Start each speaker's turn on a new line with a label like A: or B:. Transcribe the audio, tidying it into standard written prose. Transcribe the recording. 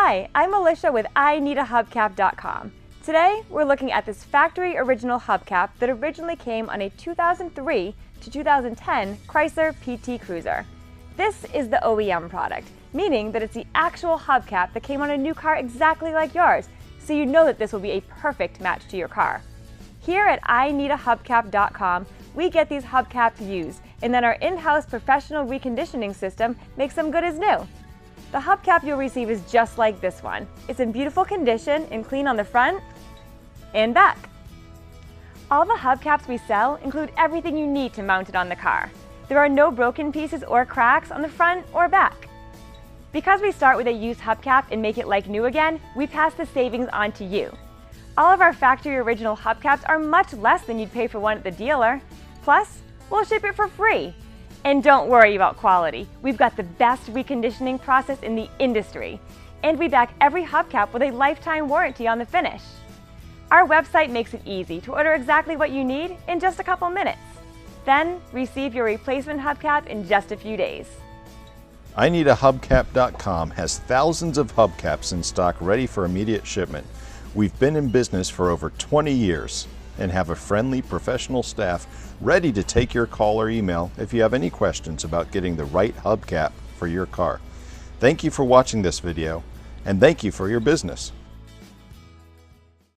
A: Hi, I'm Alicia with IneedAHubcap.com. Today, we're looking at this factory original hubcap that originally came on a 2003 to 2010 Chrysler PT Cruiser. This is the OEM product, meaning that it's the actual hubcap that came on a new car exactly like yours, so you know that this will be a perfect match to your car. Here at IneedAHubcap.com, we get these hubcaps used, and then our in-house professional reconditioning system makes them good as new. The hubcap you'll receive is just like this one. It's in beautiful condition and clean on the front and back. All the hubcaps we sell include everything you need to mount it on the car. There are no broken pieces or cracks on the front or back. Because we start with a used hubcap and make it like new again, we pass the savings on to you. All of our factory original hubcaps are much less than you'd pay for one at the dealer. Plus, we'll ship it for free. And don't worry about quality. We've got the best reconditioning process in the industry. And we back every hubcap with a lifetime warranty on the finish. Our website makes it easy to order exactly what you need in just a couple minutes. Then, receive your replacement hubcap in just a few days.
B: IneedAHubcap.com has thousands of hubcaps in stock ready for immediate shipment. We've been in business for over 20 years and have a friendly professional staff ready to take your call or email if you have any questions about getting the right hubcap for your car. Thank you for watching this video, and thank you for your business.